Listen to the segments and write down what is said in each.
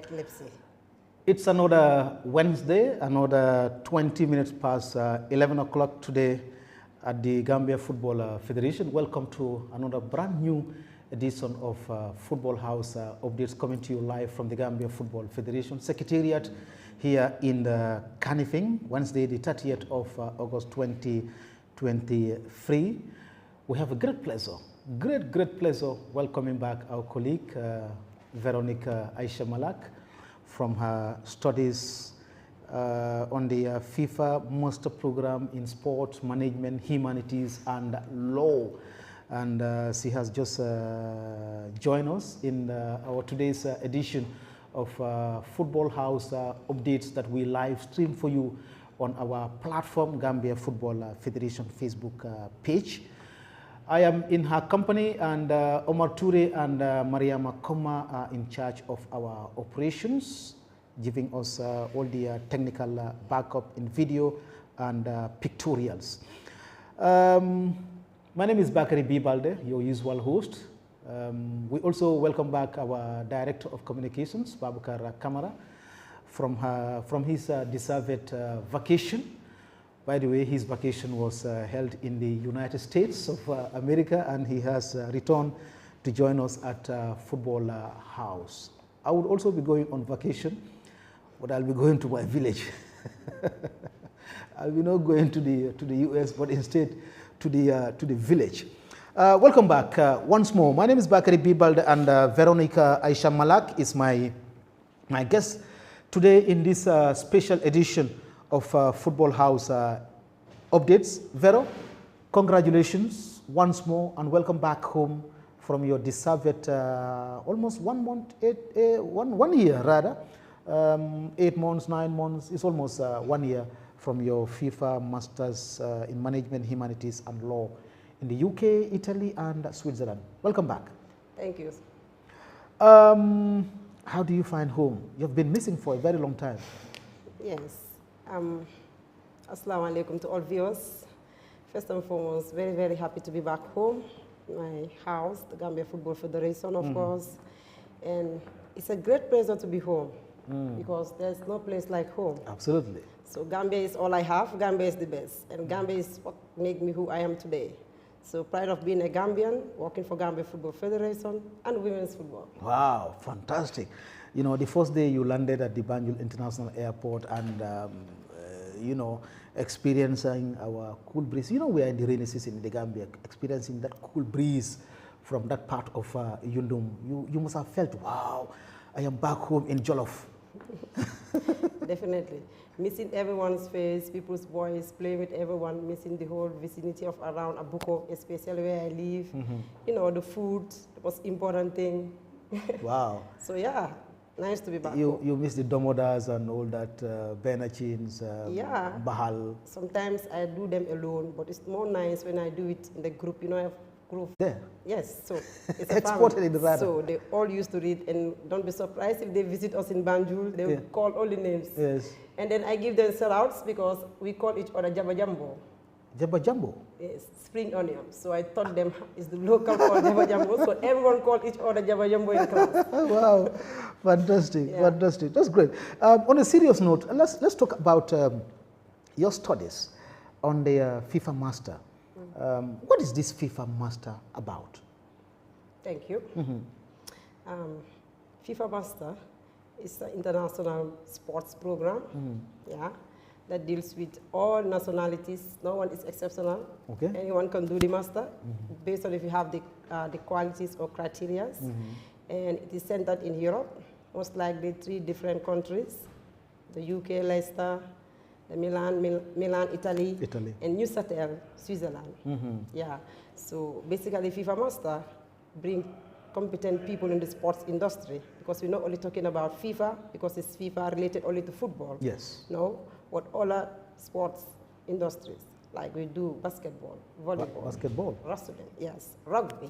epilepsy. It's another Wednesday, another 20 minutes past 11 o'clock today at the Gambia Football Federation. Welcome to another brand new edition of Football House updates coming to you live from the Gambia Football Federation Secretariat here in the Kanifing, Wednesday the 30th of August 2023. We have a great pleasure welcoming back our colleague Veronica Aisha Malak from her studies on the FIFA Master Program in Sports Management, Humanities and Law. And she has just joined us in our today's edition of Football House updates that we live stream for you on our platform, Gambia Football Federation Facebook page. I am in her company, and Omar Toure and Mariama Koma are in charge of our operations, giving us all the technical backup in video and pictorials. My name is Bakari Bibalde, your usual host. We also welcome back our Director of Communications, Babukar Kamara, from his deserved vacation. By the way, his vacation was held in the United States of America, and he has returned to join us at Football House. I would also be going on vacation, but I'll be going to my village. I'll be not going to the US, but instead to the village. Welcome back once more. My name is Bakari Bibalde, and Veronica Aisha Malak is my guest today in this special edition of Football House updates. Vero, congratulations once more, and welcome back home from your deserved almost 1 month, 1 year rather, 8 months, 9 months. It's almost 1 year from your FIFA Masters in Management, Humanities and Law in the UK, Italy and Switzerland. Welcome back. Thank you. How do you find home? You've been missing for a very long time. Yes. Assalamu alaikum to all viewers. First and foremost, very, very happy to be back home, my house, the Gambia Football Federation, of course. And it's a great pleasure to be home because there's no place like home. Absolutely. So Gambia is all I have. Gambia is the best. And Gambia is what made me who I am today. So proud of being a Gambian, working for Gambia Football Federation and women's football. Wow, fantastic. You know, the first day you landed at the Banjul International Airport and, you know, experiencing our cool breeze. You know, we are in the rainy season in the Gambia, experiencing that cool breeze from that part of Yundum. You must have felt, wow, I am back home in Jollof. Definitely. Missing everyone's face, people's voice, playing with everyone, missing the whole vicinity of around Abuko, especially where I live. You know, the food, the most important thing. Wow. So yeah, nice to be back. You miss the Domodas and all that, Benachins, yeah. Bahal. Sometimes I do them alone, but it's more nice when I do it in the group. You know, I have group. There? Yes, so it's a Exported family. in the radar. So they all used to read, and don't be surprised if they visit us in Banjul, they will call all the names. Yes. And then I give them shout-outs because we call each other Jabba Jambo. Jabba Jambo? Yes, spring onion. So I taught them it's the local called Jabba Jambo. So everyone called each other Jabba Jambo in class. Wow, fantastic, fantastic. That's great. On a serious note, let's talk about your studies on the FIFA Master. What is this FIFA Master about? Thank you. FIFA Master is an international sports program, that deals with all nationalities. No one is exceptional. Okay. Anyone can do the master, based on if you have the qualities or criteria. And it is centered in Europe, most likely 3 different countries: the UK, Leicester, the Milan, Italy, and Neuchâtel, Switzerland. Yeah. So basically, FIFA Master bring competent people in the sports industry, because we're not only talking about FIFA because it's FIFA related only to football. Yes. No, but all our sports industries, like we do basketball, volleyball, wrestling, yes, rugby,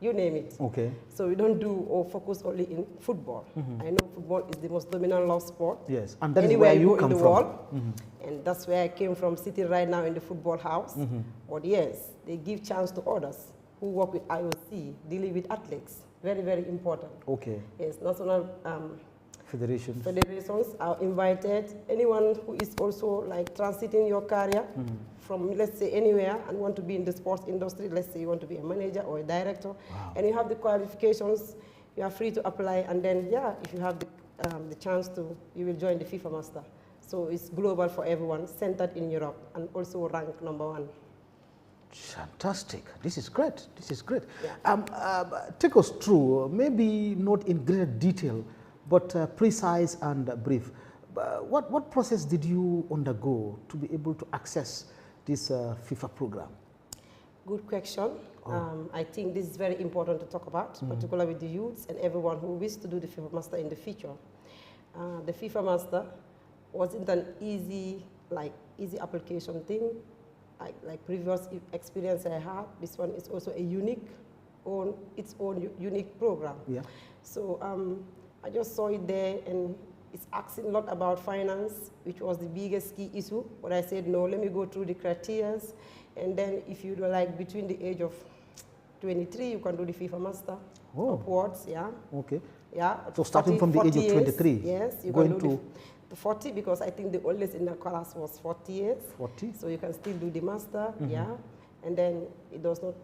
you name it. Okay. So we don't do or focus only in football. I know football is the most dominant love sport. Yes, and that is where you come from. World, and that's where I came from, sitting right now in the football house. But yes, they give chance to others who work with IOC, dealing with athletes. Very, very important. Okay. Yes, national federations are invited. Anyone who is also like transiting your career from, let's say, anywhere and want to be in the sports industry, let's say you want to be a manager or a director, and you have the qualifications, you are free to apply, and then, yeah, if you have the chance to, you will join the FIFA Master. So it's global for everyone, centered in Europe, and also ranked #1. Fantastic. This is great. This is great. Yeah. Take us through, maybe not in great detail, but precise and brief. What process did you undergo to be able to access this FIFA program? Good question. I think this is very important to talk about, particularly with the youths and everyone who wishes to do the FIFA Master in the future. The FIFA Master wasn't an easy application thing. Like previous experience I had, this one is also a its own unique program. Yeah. So I just saw it there, and it's asking a lot about finance, which was the biggest key issue. But I said, no, let me go through the criteria, and then if you like between the age of 23, you can do the FIFA Master upwards. Yeah. Okay. Yeah. So starting from the age of 23. Yes, you can do to 40, because I think the oldest in the class was 40 years. 40. So you can still do the master, yeah. And then it does not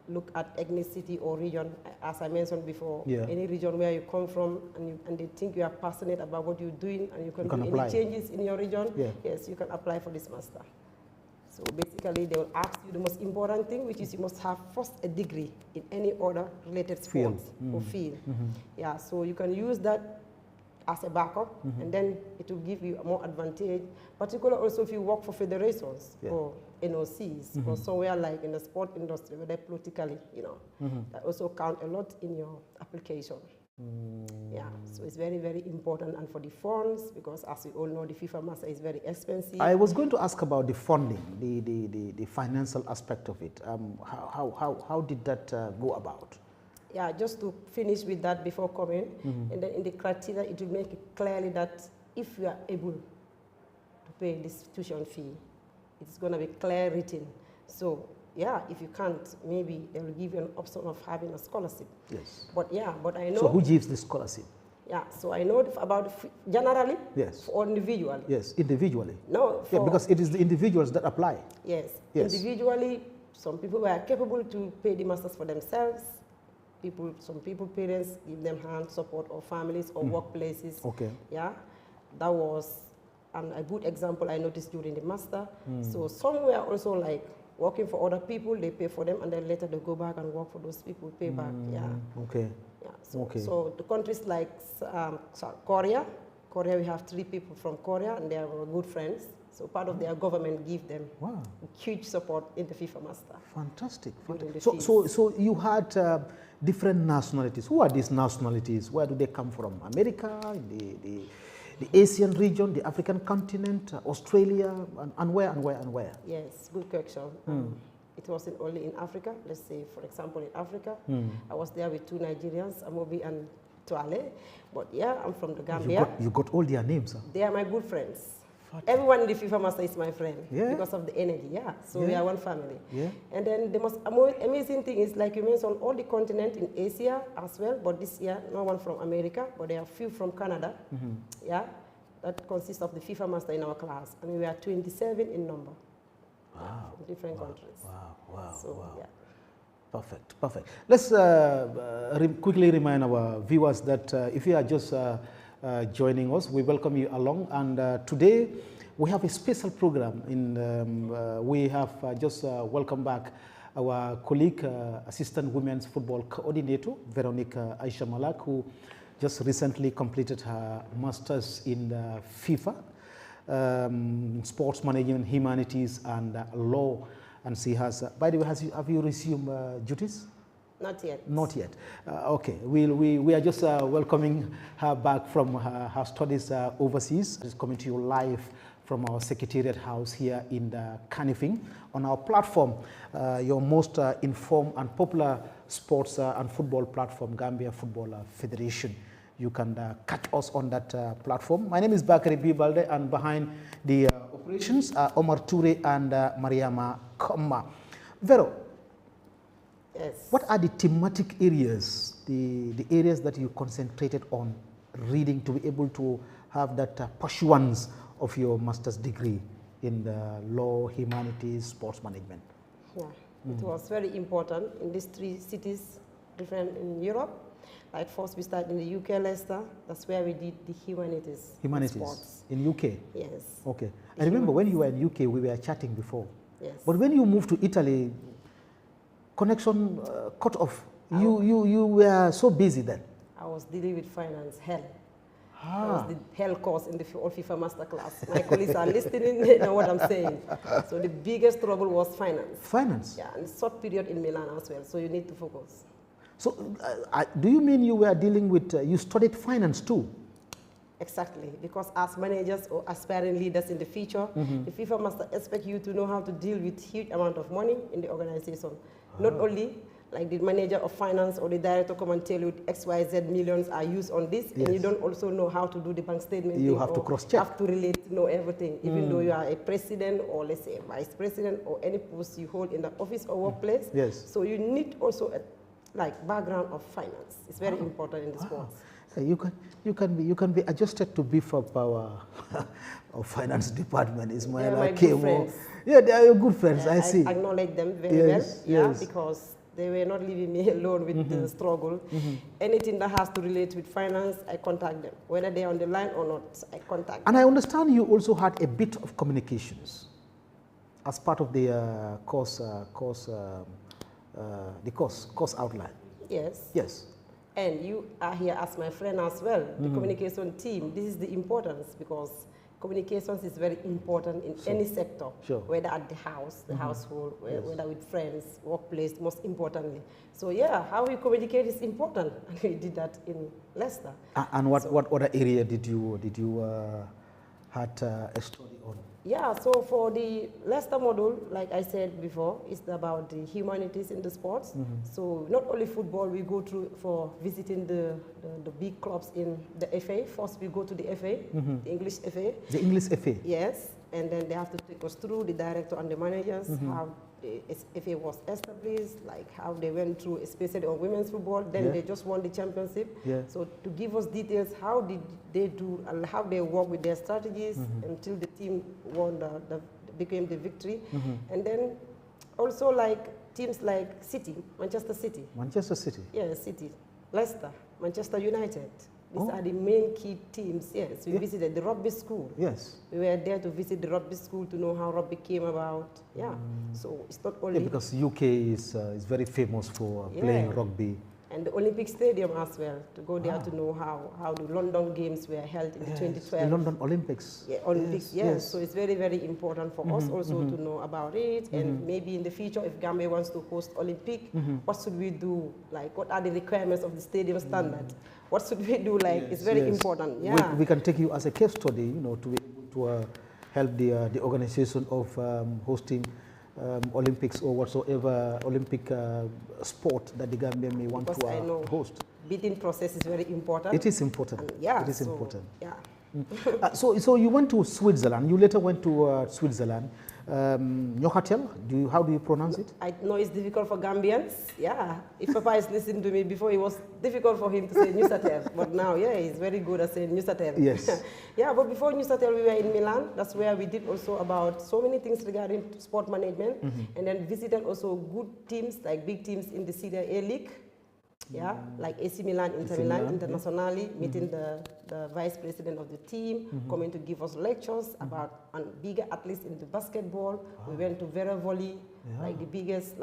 look at ethnicity or region, as I mentioned before. Yeah. Any region where you come from, and they think you are passionate about what you're doing, and you can do apply. any changes in your region, yeah. Yes, you can apply for this master. So basically, they will ask you the most important thing, which is you must have first a degree in any other related sports or field. Yeah, so you can use that as a backup, and then it will give you more advantage, particularly also if you work for federations or NOCs or somewhere like in the sport industry where they're politically, that also count a lot in your application. Yeah, so it's very, very important, and for the funds, because as we all know, the FIFA Master is very expensive. I was going to ask about the funding, the financial aspect of it. How did that go about? Yeah, just to finish with that before coming, and then in the criteria, it will make it clearly that if you are able to pay this tuition fee, it's going to be clear written. So, yeah, if you can't, maybe they will give you an option of having a scholarship. Yes. But yeah, but I know. So who gives the scholarship? Yeah, so I know about generally. Yes. Or individually. Yes, individually. No. Yeah, because it is the individuals that apply. Yes. Yes. Individually, some people were capable to pay the masters for themselves. Some people, parents give them hand support, or families or workplaces. Okay. Yeah, that was a good example I noticed during the master. So some were also like working for other people, they pay for them, and then later they go back and work for those people, pay back. Yeah. Okay. Yeah. So the countries like Korea, we have 3 people from Korea, and they are good friends. So part of their government give them huge support in the FIFA Master. Fantastic. So you had different nationalities. Who are these nationalities? Where do they come from? America, the Asian region, the African continent, Australia, and where? Yes, good question. It wasn't only in Africa. Let's say, for example, in Africa, I was there with 2 Nigerians, Amobi and Tuale. But yeah, I'm from the Gambia. You got all their names, huh? They are my good friends. Everyone in the FIFA Master is my friend because of the energy, So we are one family. Yeah. And then the most amazing thing is, like you mentioned, all the continent in Asia as well, but this year, no one from America, but there are a few from Canada. Yeah, that consists of the FIFA Master in our class. And we are 27 in number. Wow. From different countries. Wow. So, yeah. Perfect. Let's quickly remind our viewers that if you are just joining us, we welcome you along, and today we have a special program. We have just welcomed back our colleague, Assistant Women's Football Coordinator, Veronica Aisha Malak, who just recently completed her Masters in FIFA, Sports Management, Humanities and Law, and she has, by the way, have you resumed duties? Not yet. Not yet. Okay. We are just welcoming her back from her studies overseas. She's coming to you live from our Secretariat House here in Kanifing on our platform, your most informed and popular sports and football platform, Gambia Football Federation. You can catch us on that platform. My name is Bakari Bibalde, and behind the operations are Omar Toure and Mariama Komma. Vero, yes. What are the thematic areas, the areas that you concentrated on reading to be able to have that pursuance of your master's degree in the law, humanities, sports management? Yeah, it was very important in these 3 cities, different in Europe. Like first we started in the UK, Leicester. That's where we did the humanities. Humanities sports. in UK? Yes. Okay. I remember when you were in UK, we were chatting before. Yes. But when you moved to Italy, connection cut off. You were so busy then. I was dealing with finance, hell. Ah. That was the hell course in the FIFA Masterclass. My colleagues are listening, they know what I'm saying. So the biggest trouble was finance. Finance? Yeah, and short period in Milan as well, so you need to focus. So do you mean you were dealing with, you studied finance too? Exactly, because as managers or aspiring leaders in the future, the FIFA must expect you to know how to deal with huge amount of money in the organization. Not only like the manager of finance or the director come and tell you XYZ millions are used on this, and you don't also know how to do the bank statement. You have to cross-check. Have to relate, know everything, even though you are a president or let's say a vice president or any post you hold in the office or workplace. Yes. So you need also a like background of finance. It's very important in the sports. You can be adjusted to beef up our finance department. Ismail, my good friends. Yeah, they are your good friends. Yeah, I see. I acknowledge them very well. Yeah, because they were not leaving me alone with the struggle. Anything that has to relate with finance, I contact them. Whether they're on the line or not, I contact them. And I understand you also had a bit of communications as part of the course outline. Yes. Yes. And you are here as my friend as well, the communication team. This is the importance because communications is very important in any sector, whether at the house, the household, whether with friends, workplace, most importantly. So yeah, how we communicate is important, and we did that in Leicester. And what other area did you had a study on? Yeah, so for the Leicester module, like I said before, it's about the humanities in the sports. So not only football, we go through for visiting the big clubs in the FA. First we go to the FA, the English FA. The English FA? Yes, and then they have to take us through, the director and the managers, how the FA was established, like how they went through, especially on women's football. Then they just won the championship. So to give us details, how did they do, and how they work with their strategies until the team won became the victory. And then also like teams like City, Manchester City. Manchester City? Yeah, City. Leicester, Manchester United. These are the main key teams. Yes, we visited the rugby school. Yes. We were there to visit the rugby school to know how rugby came about. Yeah, so it's not only... because UK is very famous for playing rugby. And the Olympic Stadium as well, to go there to know how the London Games were held in 2012. The London Olympics. Yeah, Olympics, yes. So it's very, very important for us also to know about it. And maybe in the future, if Gambia wants to host Olympic, what should we do? Like, what are the requirements of the stadium standard? What should we do? Like, it's very important. Yeah. We can take you as a case study, you know, to be able to help the organization of hosting Olympics or whatsoever Olympic sport that the Gambia may want to host. Bidding process is very important. It is important. And yeah, it is important. Yeah. So you went to Switzerland. You later went to Switzerland. Neuchâtel, how do you pronounce it? I know it's difficult for Gambians. Yeah, if Papa is listening to me, before it was difficult for him to say Neuchâtel, but now, yeah, he's very good at saying Neuchâtel. Yes. Yeah, but before Neuchâtel, we were in Milan. That's where we did also about so many things regarding sport management, and then visited also good teams, like big teams in the Serie A League. Yeah, like AC Milan, Inter Milan, internationally, meeting the vice president of the team, coming to give us lectures about bigger athletes in the basketball. We went to Vera Volley, like the biggest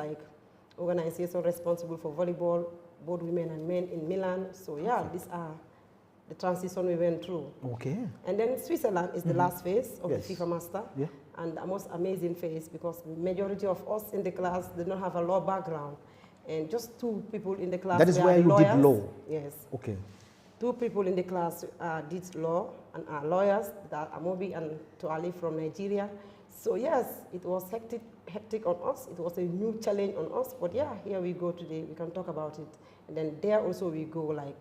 organization responsible for volleyball, both women and men in Milan. So yeah, these are the transition we went through. Okay. And then Switzerland is the last phase of the FIFA Master, and the most amazing phase because the majority of us in the class did not have a law background. And just 2 people in the class. That is where you did law? Yes. Okay. 2 people in the class did law and are lawyers, that are Amobi and Tuali from Nigeria. So yes, it was hectic on us. It was a new challenge on us. But yeah, here we go today. We can talk about it. And then there also we go, like,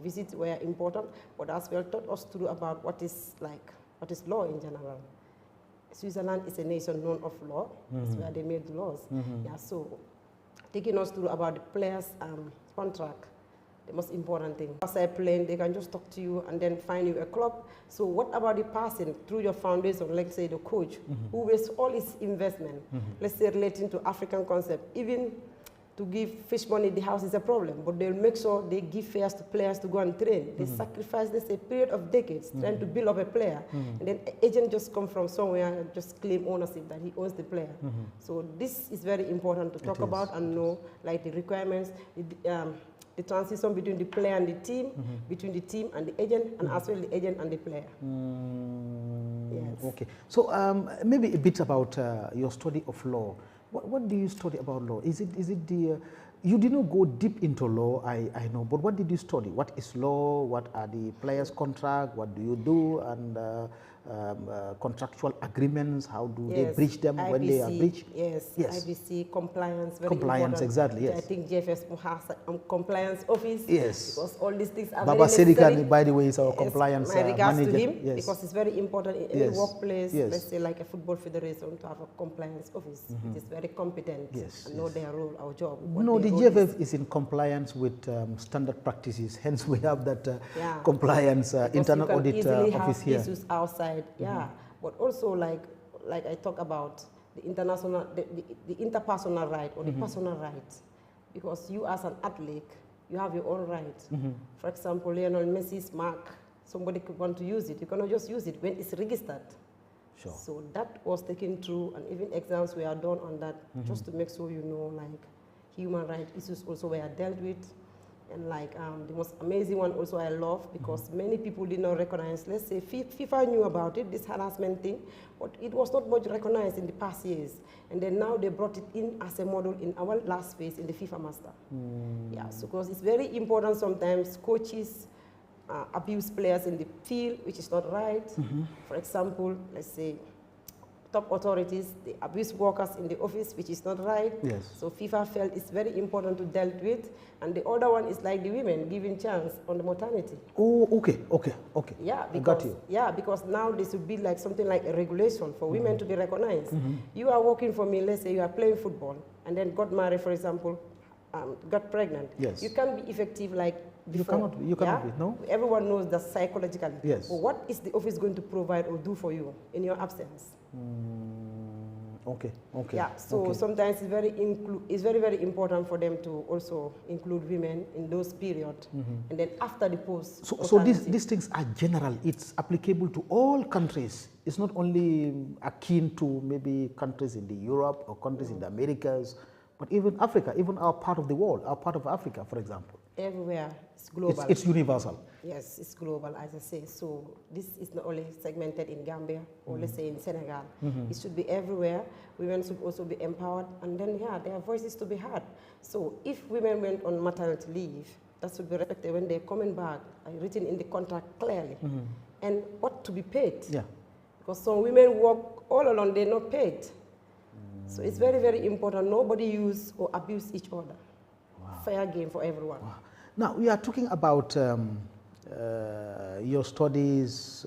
visits were important, but as well taught us through about what is law in general. Switzerland is a nation known of law. That's where they made the laws. Yeah, so taking us through about the players' contract, the most important thing. Outside playing, they can just talk to you and then find you a club. So what about the person through your foundation, let's say the coach, who wastes all his investment, let's say relating to African concept, even to give fish money in the house is a problem, but they'll make sure they give fares to players to go and train. They sacrifice, let's say, a period of decades trying to build up a player. And then an agent just come from somewhere and just claim ownership that he owns the player. So this is very important to talk about and know, like the requirements, the transition between the player and the team, between the team and the agent, and as well the agent and the player. Yes. Okay. So maybe a bit about your study of law. What do you study about law? Is it the you didn't go deep into law, I know, but what did you study? What is law? What are the players' contract? What do you do? And contractual agreements, how do they breach them IBC, when they are breached? Yes, IBC, compliance, very compliance, important. exactly, yes. I think JFS has a compliance office. Yes. Because all these things are Baba very necessary. Sedikani, by the way, is our compliance my regards manager. to him, yes. because it's very important in any workplace, let's say like a football federation, to have a compliance office. It is very competent and know their role, our job. No, the GFF is in compliance with standard practices, hence we have that compliance internal audit office here. Issues outside, but also like I talk about the international, the interpersonal right or the personal right, because you as an athlete, you have your own right. For example, Lionel Messi's mark, somebody could want to use it. You cannot just use it when it's registered. Sure. So that was taken through, and even exams were done on that, just to make sure you know, like, human rights issues also were dealt with. And like the most amazing one also I love, because many people did not recognize, let's say FIFA knew about it, this harassment thing, but it was not much recognized in the past years. And then now they brought it in as a model in our last phase in the FIFA Master. Yeah, so because it's very important sometimes coaches abuse players in the field, which is not right. For example, let's say top authorities, they abuse workers in the office, which is not right. Yes. So FIFA felt it's very important to deal with. And the other one is like the women giving chance on the maternity. Oh, okay. Yeah, because, I got you. Yeah, because now this would be like something like a regulation for women to be recognized. You are working for me, let's say you are playing football, and then got married, for example, got pregnant. Yes. You can't be effective like before. You cannot be, no? Everyone knows that psychologically. Yes. But what is the office going to provide or do for you in your absence? Okay. Yeah, so sometimes it's very, very important for them to also include women in those periods. And then after the post. So these things are general. It's applicable to all countries. It's not only akin to maybe countries in the Europe or countries in the Americas, but even Africa, even our part of the world, our part of Africa, for example. Everywhere, it's global. It's universal. Yes, it's global, as I say. So this is not only segmented in Gambia or let's say in Senegal. It should be everywhere. Women should also be empowered, and then their voices to be heard. So if women went on maternity leave, that should be respected when they're coming back, written in the contract clearly, and what to be paid. Yeah. Because some women work all along, they're not paid. So it's very, very important. Nobody use or abuse each other. Wow. Fair game for everyone. Wow. Now, we are talking about your studies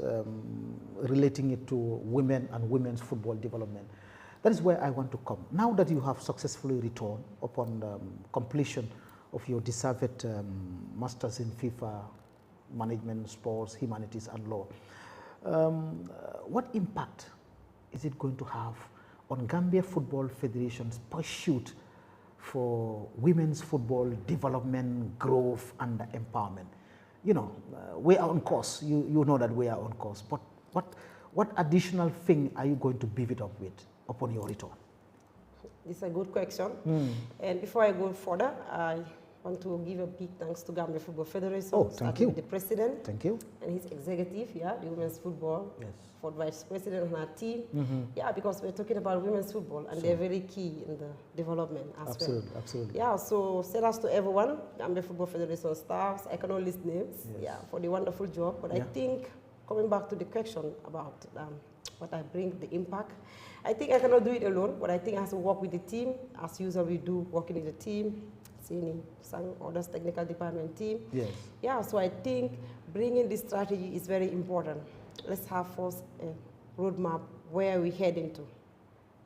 relating it to women and women's football development. That is where I want to come. Now that you have successfully returned upon completion of your deserved Masters in FIFA Management, Sports, Humanities and Law, what impact is it going to have on Gambia Football Federation's pursuit for women's football development, growth, and empowerment? You know, we are on course. You know that we are on course. But what additional thing are you going to beef it up with upon your return? It's a good question. And before I go further, I want to give a big thanks to Gambia Football Federation. Oh, thank you. The president. Thank you. And his executive, the women's football. Yes. For vice president and our team. Yeah, because we're talking about women's football, and they're very key in the development as well. Absolutely. Yeah, so shout out to everyone, Gambia Football Federation staffs, I cannot list names, for the wonderful job. But I think, coming back to the question about what I bring, the impact, I think I cannot do it alone, but I think I have to work with the team. As usual, we do, working in the team, seeing some others technical department team. Yes. Yeah, so I think bringing this strategy is very important. Let's have first a roadmap where we're heading to.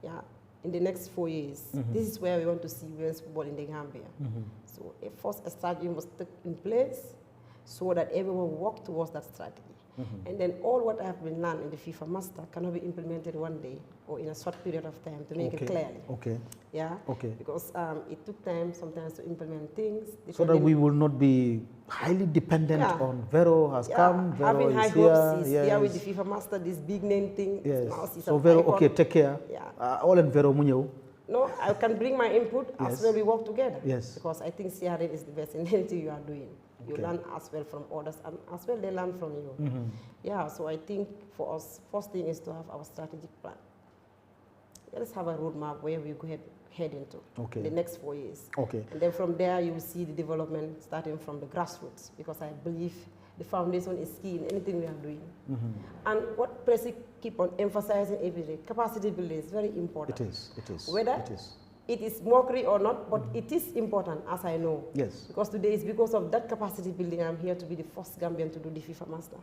Yeah, in the next 4 years, this is where we want to see women's football in the Gambia. So first a strategy was put in place so that everyone work towards that strategy. And then all what I have been learned in the FIFA Master cannot be implemented one day or in a short period of time to make it clearly. Yeah. Because it took time sometimes to implement things. So that we will not be highly dependent on Vero has come, Vero having high is here. hopes, here with the FIFA Master, this big name thing. So Vero, take care. All in Vero Munyo. No, I can bring my input as well we work together. Because I think CRN is the best in anything you are doing. You learn as well from others, and as well they learn from you. Yeah, so I think for us, first thing is to have our strategic plan. Let's have a roadmap where we go head into in the next 4 years. And then from there, you will see the development starting from the grassroots, because I believe the foundation is key in anything we are doing. And what Presi keep on emphasizing every day, capacity building is very important. It is. Whether it is mockery or not, but it is important, as I know. Because today is because of that capacity building I'm here to be the first Gambian to do the FIFA Master.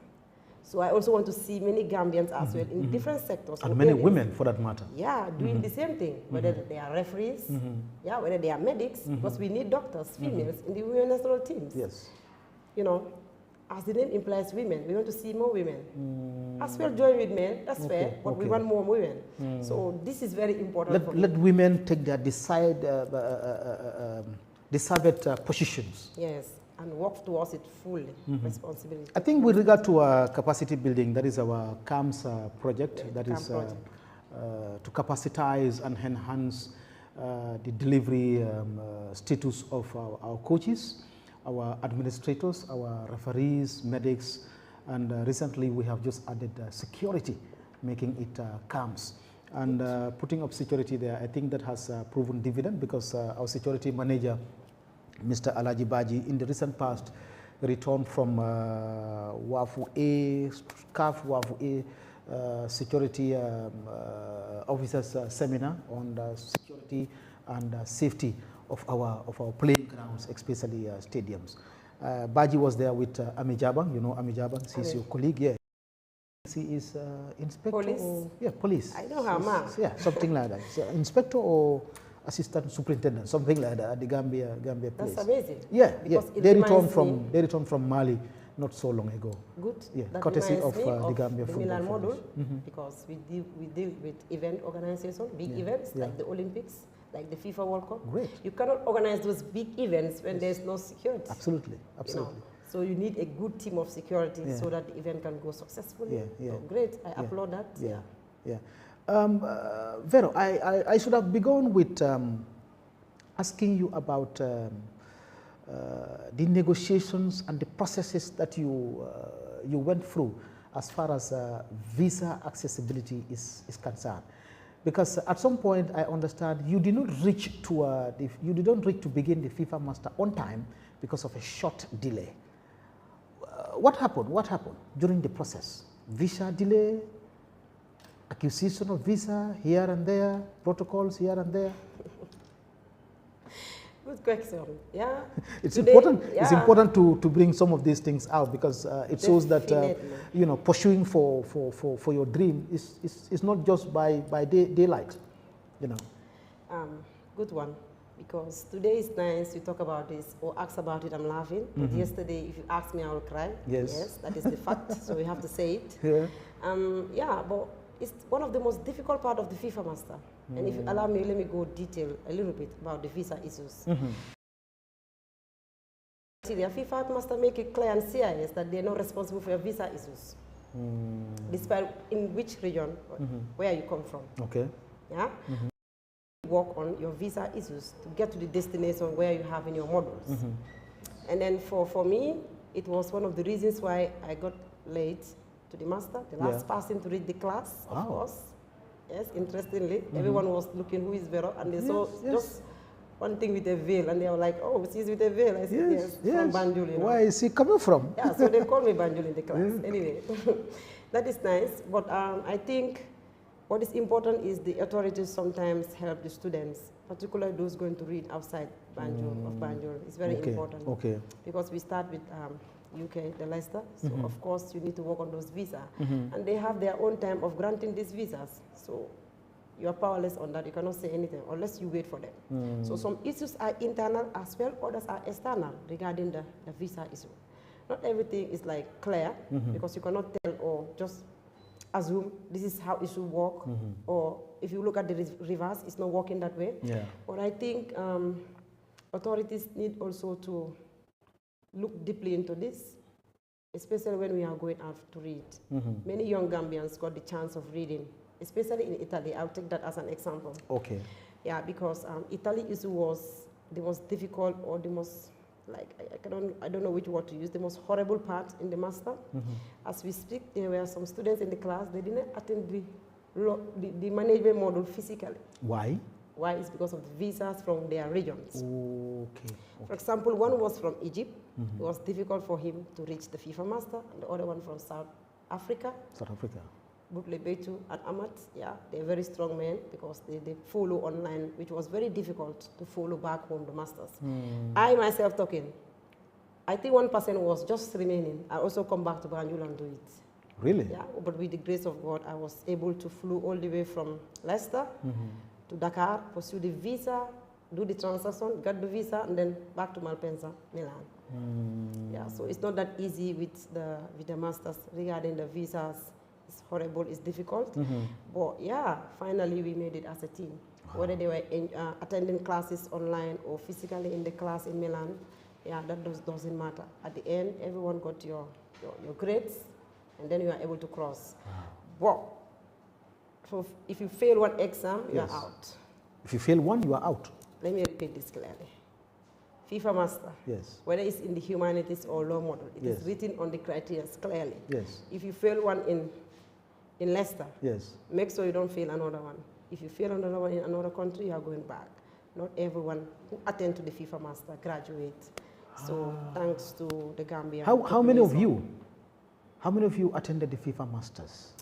So I also want to see many Gambians as well in different sectors. And many women for that matter. Yeah, doing the same thing, whether they are referees, whether they are medics, because we need doctors, females, in the women national teams. You know, as the name implies women, we want to see more women. As well join with men, that's fair, but we want more women. So this is very important. Let women take their deserved positions. And work towards it fully, responsibility. I think with regard to capacity building, that is our CAMS project, that is to capacitize and enhance the delivery status of our coaches, our administrators, our referees, medics, and recently we have just added security, making it CAMS. And putting up security there, I think that has proven dividend, because our security manager, Mr. Alaji Baji, in the recent past, returned from WAFU A, CAF WAFU A security officers seminar on the security and safety of our playing grounds, especially stadiums. Baji was there with Ami Jabang. You know Ami Jabang, she's your colleague. She is inspector. Police? Police. I know her, ma. Something like that. So, inspector or assistant superintendent, something like that at the Gambia place. That's amazing. They returned from Mali not so long ago. Good. That courtesy of the Gambia the Football Milan model, Federation. because we deal with event organization, big events like the Olympics, like the FIFA World Cup. Great. You cannot organize those big events when there's no security. Absolutely. You know? So you need a good team of security so that the event can go successfully. So great. I applaud that. Vero, I should have begun with asking you about the negotiations and the processes that you went through as far as visa accessibility is concerned, because at some point I understand you did not reach to begin the FIFA Master on time because of a short delay. What happened? What happened during the process? Visa delay, acquisition of visa here and there, protocols here and there. Good question. It's important. It's important to bring some of these things out, because it shows that pursuing for your dream is not just by daylight. Good one. Because today is nice, you talk about this or ask about it, I'm laughing. But yesterday, if you ask me, I will cry. Yes, that is the fact. So we have to say it. But it's one of the most difficult part of the FIFA Master. And if you allow me, let me go detail a little bit about the visa issues. See, the FIFA Master make it clear and CIS that they're not responsible for your visa issues. Despite in which region, where you come from. Work on your visa issues to get to the destination where you have in your modules. And then for me, it was one of the reasons why I got late to the master, the last person to read the class, of course. Yes, interestingly, everyone was looking who is Vero, and they saw just one thing with a veil, and they were like, oh, she's with a veil. I said, yes, from Banjul. Where is he coming from? So they called me Banjul in the class. Anyway, that is nice, but I think what is important is the authorities sometimes help the students, particularly those going to read outside Banjul. It's very important. Because we start with UK, the Leicester, so of course you need to work on those visas. And they have their own time of granting these visas. So You are powerless on that. You cannot say anything unless you wait for them. So some issues are internal as well, others are external regarding the visa issue. Not everything is like clear because you cannot tell or just assume this is how it should work, or if you look at the reverse, it's not working that way. Yeah. But I think authorities need also to look deeply into this, especially when we are going out to read. Many young Gambians got the chance of reading, especially in Italy. I'll take that as an example. Okay. Yeah, because Italy was the most difficult, or the most, like, I don't know which word to use, the most horrible part in the master. As we speak, there were some students in the class, they didn't attend the management module physically. Why? Why? It's because of the visas from their regions. Okay. For example, one was from Egypt. It was difficult for him to reach the FIFA master, and the other one from South Africa. South Africa. Butlebetu and Amat, yeah, they're very strong men because they follow online, which was very difficult to follow back home the masters. I myself talking, I think 1% was just remaining. I also come back to Banjul and do it. Really? Yeah, but with the grace of God, I was able to flew all the way from Leicester to Dakar, pursue the visa, do the transaction, get the visa, and then back to Malpensa, Milan. Yeah, so it's not that easy with the masters regarding the visas. It's horrible, it's difficult. But yeah, finally we made it as a team. Wow. Whether they were attending classes online or physically in the class in Milan, yeah, that doesn't matter. At the end, everyone got your grades, and then you are able to cross. Wow. So if you fail one exam, you are out. If you fail one, you are out. Let me repeat this clearly. FIFA master, whether it's in the humanities or law model, it is written on the criteria clearly. If you fail one in Leicester, make sure you don't fail another one. If you fail another one in another country, you are going back. Not everyone who attend to the FIFA master graduate. So thanks to the Gambia. How many of you attended the FIFA masters?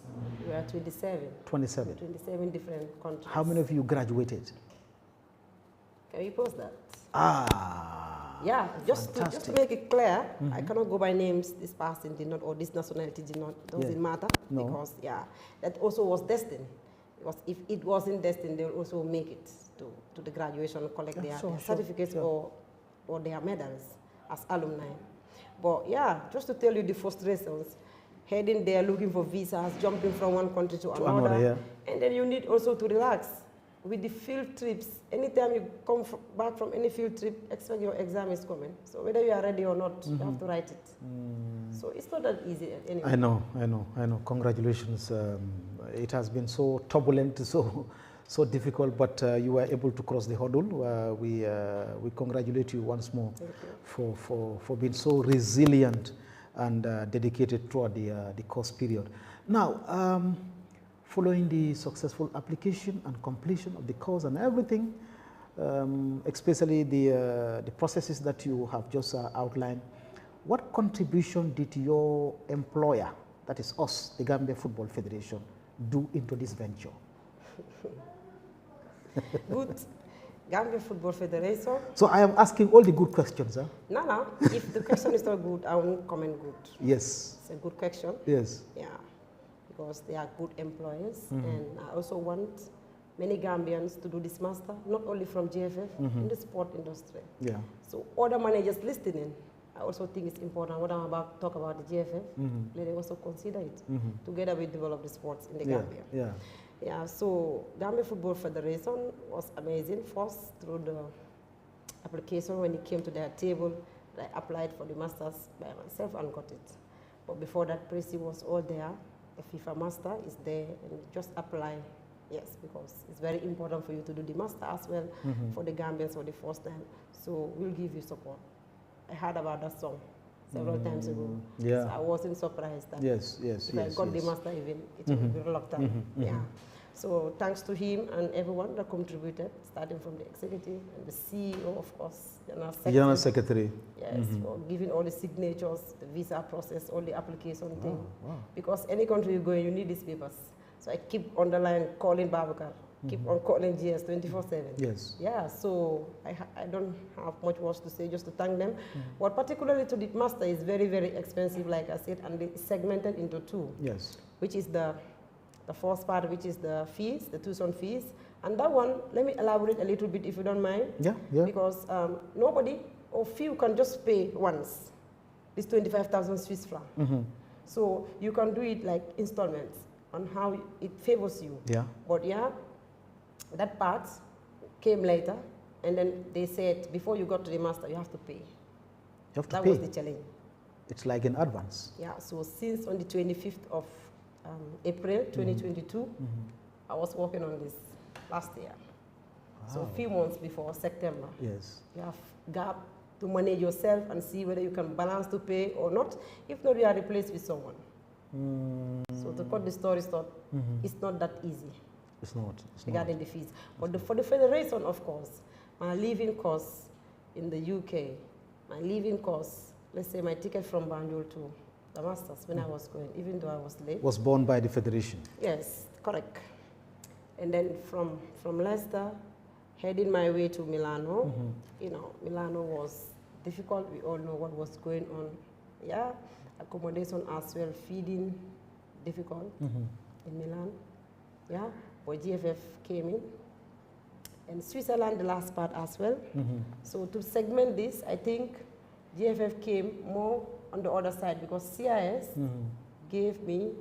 We are 27. 27. 27 different countries. How many of you graduated? Can we post that? Yeah, just to make it clear, I cannot go by names, this person did not, or this nationality did not, doesn't matter, because, that also was destined. Because if it wasn't destined, they will also make it to the graduation, collect their certificates or their medals as alumni. But yeah, just to tell you the frustrations, heading there, looking for visas, jumping from one country to another, and then you need also to relax. With the field trips, anytime you come back from any field trip, expect your exam is coming. So whether you are ready or not, you have to write it. So it's not that easy anyway. I know. Congratulations. It has been so turbulent, so difficult, but you were able to cross the hurdle. We congratulate you once more for being so resilient and dedicated throughout the course period. Now, following the successful application and completion of the course and everything, especially the processes that you have just outlined, what contribution did your employer, that is us, the Gambia Football Federation, do into this venture? Good. Gambia Football Federation. So I am asking all the good questions, huh? No. If the question is not good, I won't comment good. Yes. It's a good question. Yes. Yeah. Because they are good employers, and I also want many Gambians to do this master, not only from GFF, in the sport industry. Yeah. So other managers listening, I also think it's important what I'm about to talk about the GFF, let them also consider it. Together we develop the sports in the Gambia. Yeah, so Gambia Football Federation was amazing. First, through the application, when it came to their table, I applied for the masters by myself and got it. But before that, Prezi was all there. The FIFA master is there, and just apply. Yes, because it's very important for you to do the master as well for the Gambians for the first time. So we'll give you support. I heard about that song several times ago. Yeah. So I wasn't surprised that if I got the master even, it would be reluctant. Yeah. So thanks to him and everyone that contributed, starting from the executive and the CEO, of course, General Secretary. Yes, for giving all the signatures, the visa process, all the application thing. Wow. Because any country you go in, you need these papers. So I keep underline calling Babakar, keep on calling GS 24/7. Yes. Yeah, so I don't have much words to say, just to thank them. But particularly to the master is very, very expensive, like I said, and it's segmented into two. Yes. Which is the the first part, which is the fees, the tuition fees. And that one, let me elaborate a little bit if you don't mind. Yeah, yeah. Because nobody or few can just pay once. This 25,000 Swiss francs. So you can do it like installments on how it favors you. Yeah. But yeah, that part came later, and then they said before you got to the master, you have to pay. You have to that pay. was the challenge. It's like an advance. Yeah. So since on the 25th of April 2022, I was working on this last year. Wow. So a few months before September. Yes. You have gap to manage yourself and see whether you can balance to pay or not. If not, you are replaced with someone. So to cut the story short, it's not that easy. It's not. Regarding the fees. But for the federation, of course, my living costs in the UK, my living costs, let's say my ticket from Banjul to the Masters when I was going, even though I was late. Was borne by the federation? Yes, correct. And then from Leicester, heading my way to Milano, you know, Milano was difficult. We all know what was going on. Yeah, accommodation as well, feeding, difficult in Milan. Yeah, but GFF came in. And Switzerland, the last part as well. So to segment this, I think GFF came more on the other side because CIS gave me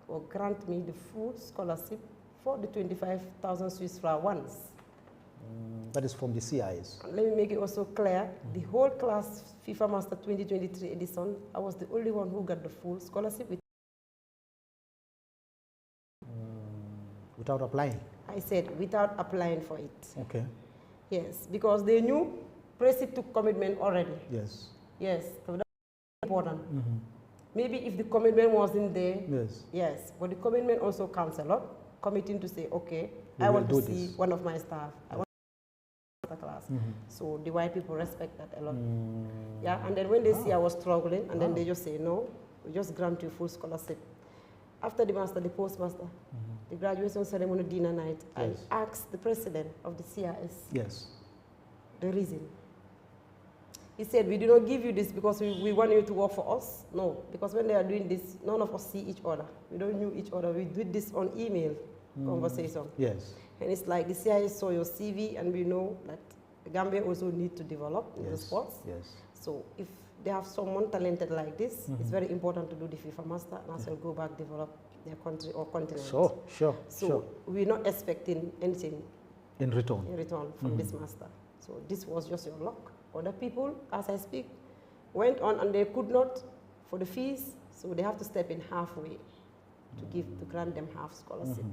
or grant me the full scholarship for the 25,000 Swiss francs once. That is from the CIS. And let me make it also clear, the whole class FIFA Master 2023 edition, I was the only one who got the full scholarship. Without applying? I said without applying for it. Okay. Yes, because they knew Presi took commitment already. Yes. Yes, so that's important. Maybe if the commitment wasn't there, yes, but the commitment also counts a lot, committing to say, okay, I want to see one of my staff. I want to class. So the white people respect that a lot. Yeah, and then when they see I was struggling, and then they just say, no, we just grant you full scholarship. After the master, the postmaster, the graduation ceremony dinner night, I asked the president of the CIS the reason. He said, we do not give you this because we want you to work for us. No, because when they are doing this, none of us see each other. We don't know each other. We do this on email conversation. Yes. And it's like the CIS saw your CV, and we know that Gambia also need to develop in the sports. Yes. So if they have someone talented like this, it's very important to do the FIFA Master and as well go back, develop their country or continent. So we're not expecting anything in return from this master. So this was just your luck. Other people, as I speak, went on and they could not for the fees, so they have to step in halfway to grant them half scholarship.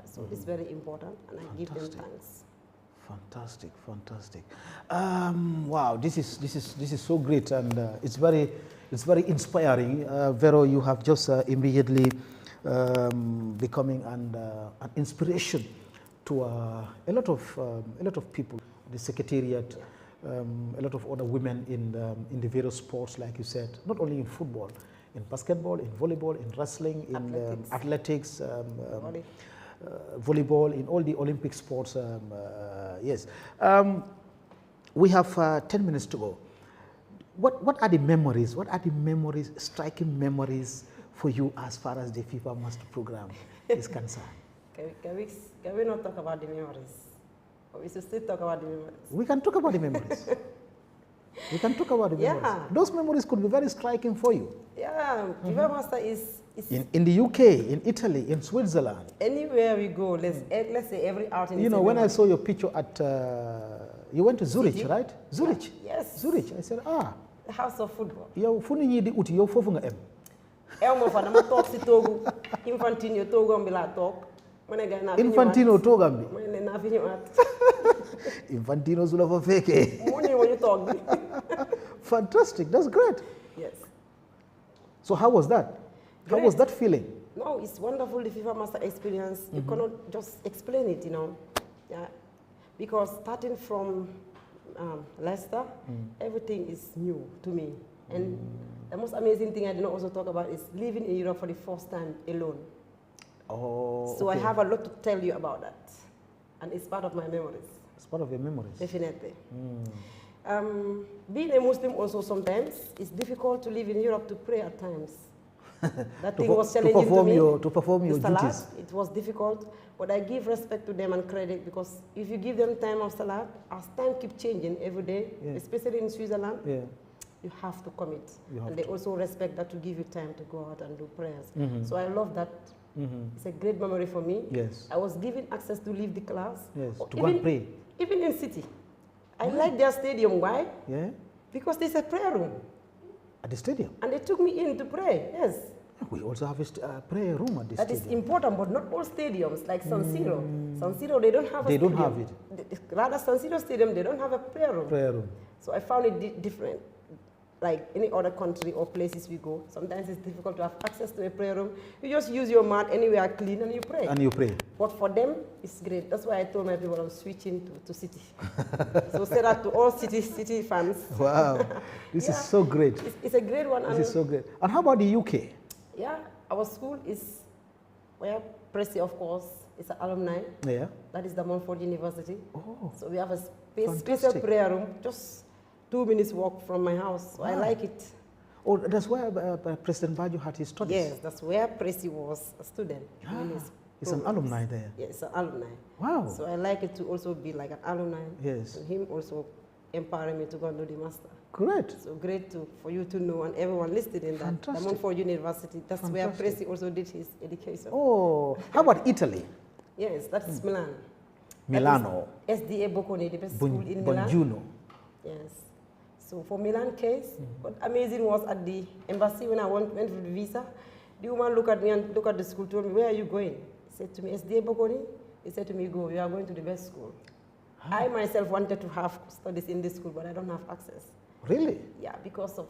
So this is very important, and I give them thanks. Fantastic, fantastic. Wow, this is so great, and it's very inspiring. Vero, you have just immediately becoming an inspiration to a lot of people, the secretariat, a lot of other women in the various sports, like you said, not only in football, in basketball, in volleyball, in wrestling, in athletics, volleyball, in all the Olympic sports. Yes. We have 10 minutes to go. What are the memories? What are the memories, striking memories for you as far as the FIFA Master Program is concerned? Can we not talk about the memories? Or we should still talk about the memories? We can talk about the memories. We can talk about the memories. Yeah. Those memories could be very striking for you. Yeah, FIFA Master is in the UK, in Italy, in Switzerland. Anywhere we go, let's say every outing. You know, when I saw your picture at, you went to Zurich, right? Zurich. Yes. Zurich. I said, the house of football. Yow fu nit ñi di uti yow fofu nga em. Mo fa dama tok ci togu Infantino togam bi la tok. Mané gay na Infantino togam bi. Mané na fi ñëwaat. Infantino su la fa fekkee. Mo ñëw ñu tok bi. Fantastic. That's great. Yes. So how was that? How was that feeling? No, it's wonderful, the FIFA Master experience. You cannot just explain it, you know. Yeah. Because starting from Leicester, everything is new to me. And the most amazing thing I did not also talk about is living in Europe for the first time alone. Oh, so I have a lot to tell you about that. And it's part of my memories. It's part of your memories? Definitely. Being a Muslim also sometimes, it's difficult to live in Europe to pray at times. That thing was challenging to me. To perform your duties. It was difficult, but I give respect to them and credit, because if you give them time of Salat, as time keeps changing every day, especially in Switzerland, you have to commit. And they also respect that, to give you time to go out and do prayers. So I love that. It's a great memory for me. Yes. I was given access to leave the class. Yes, to go and pray. Even in city. I like their stadium. Why? Yeah. Because there's a prayer room. At the stadium? And they took me in to pray, yes. We also have a prayer room at the stadium. That is important, but not all stadiums, like San Siro. San Siro, they don't have a stadium. They don't have it. Rather, San Siro Stadium, they don't have a prayer room. Prayer room. So I found it different. Like any other country or places we go, sometimes it's difficult to have access to a prayer room. You just use your mat anywhere clean and you pray. And you pray. But for them, it's great. That's why I told my people I'm switching to city. So say that to all city fans. Wow, this is so great. It's a great one. This is so great. And how about the UK? Yeah, our school is, well, Pressy, of course, is an alumni. Yeah. That is the Montfort University. Oh, so we have a special prayer room, just 2 minutes walk from my house. So I like it. Oh, that's where President Bajo had his studies? Yes, that's where Pressy was a student. He's an alumni there? Yes, it's an alumni. Wow. So I like it to also be like an alumni. Yes. And him also empowering me to go and do the master. Great. So great for you to know, and everyone listed in that. The Montfort University, that's where Pressy also did his education. Oh, how about Italy? Yes, that is Milan. Milano. SDA Bocconi, the best school in Milan. Bongiuno. Yes. So for Milan case, what amazing was at the embassy when I went for the visa, the woman looked at me and looked at the school, told me, where are you going? He said to me, SDA Bocconi. He said to me, go, you are going to the best school. I myself wanted to have studies in this school, but I don't have access. Really? Yeah, because of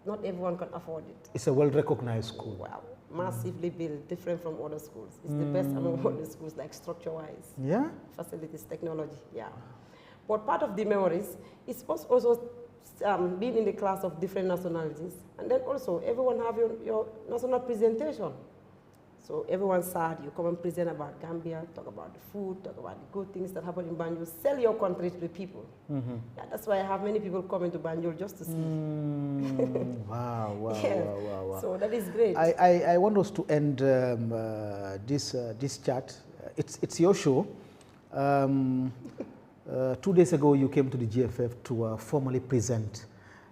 not everyone can afford it. It's a well-recognized school. Wow, massively built, different from other schools. It's the best among all the schools, like structure-wise. Yeah? Facilities, technology, yeah. But part of the memories is also being in the class of different nationalities. And then also, everyone have your national presentation. So everyone sad, you come and present about Gambia, talk about the food, talk about the good things that happen in Banjul, sell your country to the people. Yeah, that's why I have many people coming to Banjul just to see. Wow. So that is great. I want us to end this chat. It's your show. 2 days ago, you came to the GFF to formally present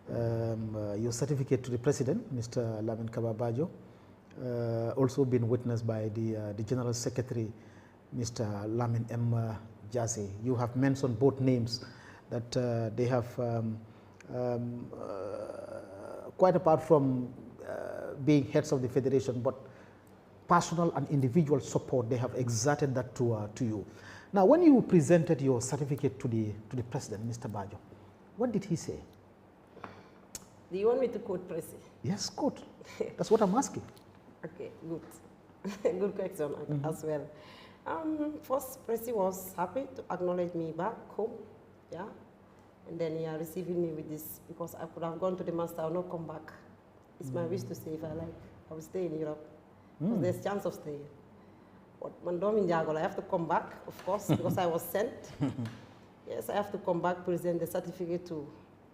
your certificate to the President, Mr. Lamin Kaba Bajo. Also been witnessed by the General Secretary, Mr. Lamin M. Jassy. You have mentioned both names that they have, quite apart from being heads of the Federation, but personal and individual support, they have exerted that to you. Now, when you presented your certificate to the President, Mr. Bajo, what did he say? Do you want me to quote Pressy? Yes, quote. That's what I'm asking. Okay, good. Good question as well. First, Pressy was happy to acknowledge me back home, yeah. And then receiving me with this, because I could have gone to the master, I will not come back. It's my wish to say, if I like, I will stay in Europe. Because there's a chance of staying. But Mandom in Jagola, I have to come back, of course, because I was sent. Yes, I have to come back, present the certificate to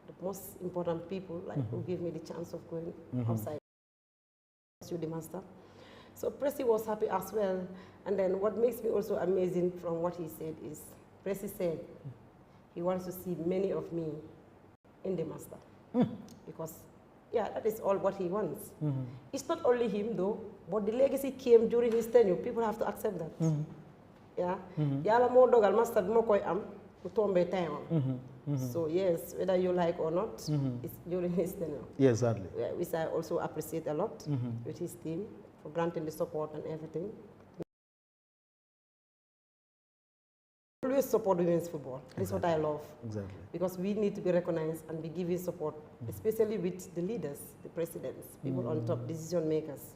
the most important people, like who give me the chance of going outside. The master. So Pressy was happy as well. And then what makes me also amazing from what he said is, Pressy said he wants to see many of me in the master. Because, yeah, that is all what he wants. It's not only him though, but the legacy came during his tenure. People have to accept that. Yeah. Yala mo dogal master mo koy am utombe time. So yes, whether you like or not, it's during his tenure. Yes, exactly. Which I also appreciate a lot with his team for granting the support and everything. Always support women's football. That's what I love. Exactly. Because we need to be recognized and be given support, especially with the leaders, the presidents, people on top, decision makers.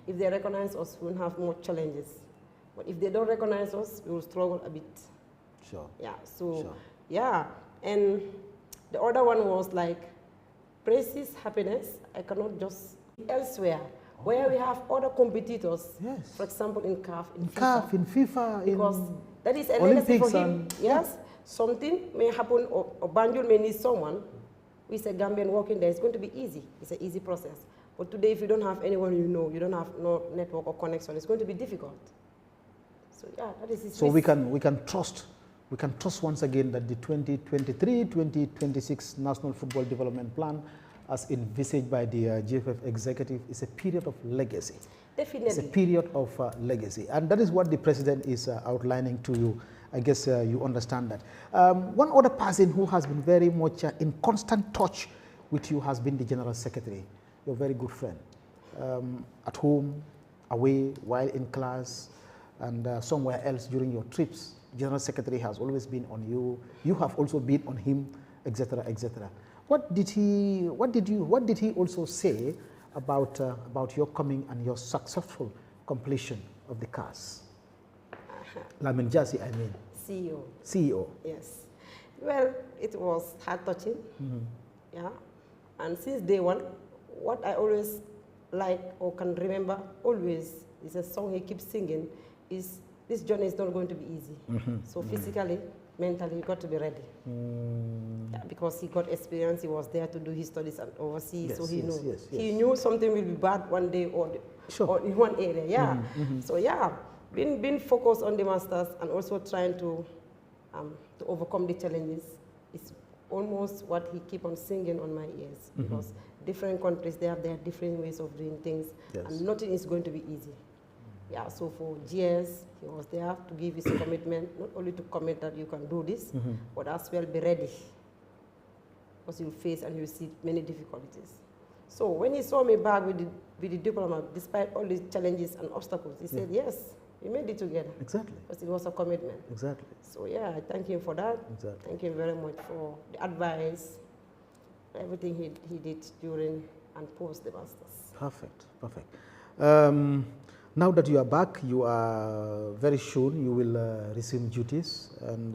If they recognize us, we will have more challenges. But if they don't recognize us, we will struggle a bit. Sure. Yeah. So, yeah. And the other one was like, Pressy's happiness, I cannot just elsewhere, where we have other competitors, for example, in CAF, in FIFA, because that is a Olympics legacy for him. Yes, something may happen, or Banjul may need someone who is a Gambian working there. It's going to be easy. It's an easy process. But today, if you don't have anyone you know, you don't have no network or connection, it's going to be difficult. So yeah, that is his So we can trust once again that the 2023-2026 National Football Development Plan, as envisaged by the GFF executive, is a period of legacy. Definitely. It's a period of legacy. And that is what the president is outlining to you. I guess you understand that. One other person who has been very much in constant touch with you has been the General Secretary, your very good friend. At home, away, while in class, and somewhere else during your trips. General Secretary has always been on you. You have also been on him, etc., etc. What did he also say about your coming and your successful completion of the CAS? Lamin Jassey, I mean. CEO. CEO. Yes. Well, it was heart-touching. Yeah. And since day one, what I always like or can remember always is a song he keeps singing is, this journey is not going to be easy. So physically, mentally, you got to be ready. Yeah, because he got experience, he was there to do his studies overseas, yes, so he knew. He knew something will be bad one day or in one area, yeah. So yeah, being focused on the masters and also trying to overcome the challenges is almost what he keep on singing on my ears. Because different countries, they have their different ways of doing things, and nothing is going to be easy. Yeah, so for GS, he was there to give his commitment, not only to commit that you can do this, but as well be ready, because you'll face and you'll see many difficulties. So when he saw me back with the diploma, despite all these challenges and obstacles, he said, yes, we made it together. Exactly. Because it was a commitment. Exactly. So yeah, I thank him for that. Exactly. Thank him very much for the advice, everything he did during and post the masters. Perfect, perfect. Now that you are back, you are very soon, you will resume duties, and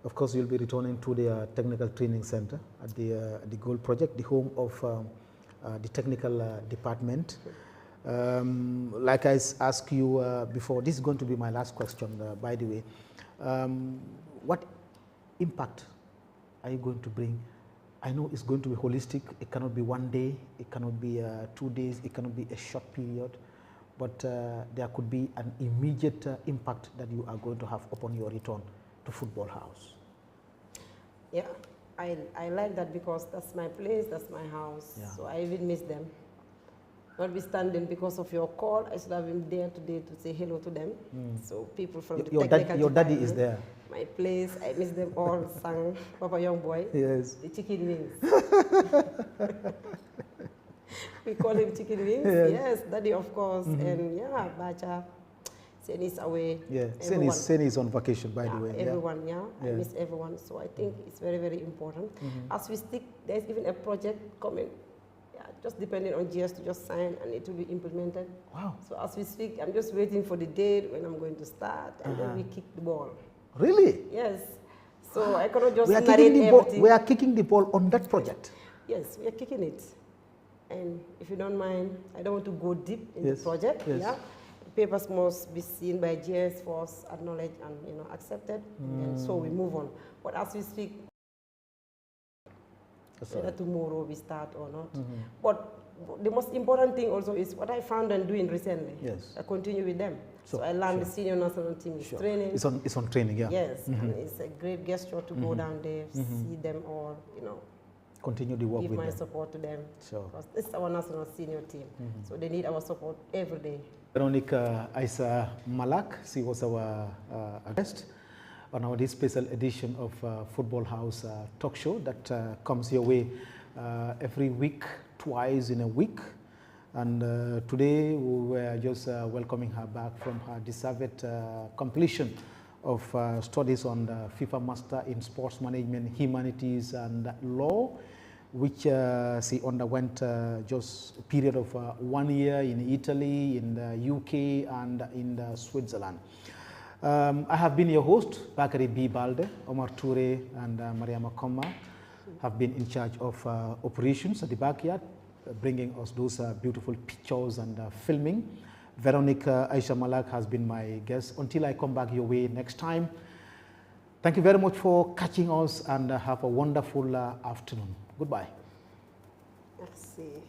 of course you'll be returning to the technical training center at the Gold Project, the home of the technical department. Like I asked you before, this is going to be my last question, by the way. What impact are you going to bring? I know it's going to be holistic. It cannot be one day, it cannot be 2 days, it cannot be a short period. But there could be an immediate impact that you are going to have upon your return to Football House. Yeah, I like that because that's my place, that's my house. Yeah. So I even miss them. Notwithstanding, because of your call, I should have been there today to say hello to them. So people from the technical your daddy is there. My place, I miss them all. Sang Papa Young Boy. Yes. The chicken wings. We call him chicken wings. Yes, daddy, of course. And yeah, Bacha. Sen is away. Yeah, Sen is on vacation, by the way. Everyone, I miss everyone. So I think it's very, very important. As we speak, there's even a project coming. Yeah, just depending on GS to just sign and it will be implemented. Wow. So as we speak, I'm just waiting for the date when I'm going to start, and then we kick the ball. Really? Yes. So I cannot just narrate everything. We are kicking the ball on that project? Yes, we are kicking it. And if you don't mind, I don't want to go deep in the project. Yes. Yeah. The papers must be seen by GS, first acknowledged and accepted, and so we move on. But as we speak, whether tomorrow we start or not. But the most important thing also is what I found and doing recently. Yes. I continue with them. So I learned the senior national team is training. It's on training, yeah. Yes, and it's a great gesture to go down there, see them all, continue the work with them. Give my support to them. Sure. Because this is our national senior team. So they need our support every day. Veronica Aisha Malak, she was our guest on our this special edition of Football House talk show that comes your way every week, twice in a week. And today we were just welcoming her back from her deserved completion of studies on the FIFA Master in Sports Management, Humanities and Law, which she underwent just a period of 1 year in Italy, in the UK and in Switzerland. I have been your host, Bakari B. Balde. Omar Toure and Mariama Koma have been in charge of operations at the backyard, bringing us those beautiful pictures and filming. Veronica Aisha Malak has been my guest. Until I come back your way next time, thank you very much for catching us and have a wonderful afternoon. Goodbye. Merci.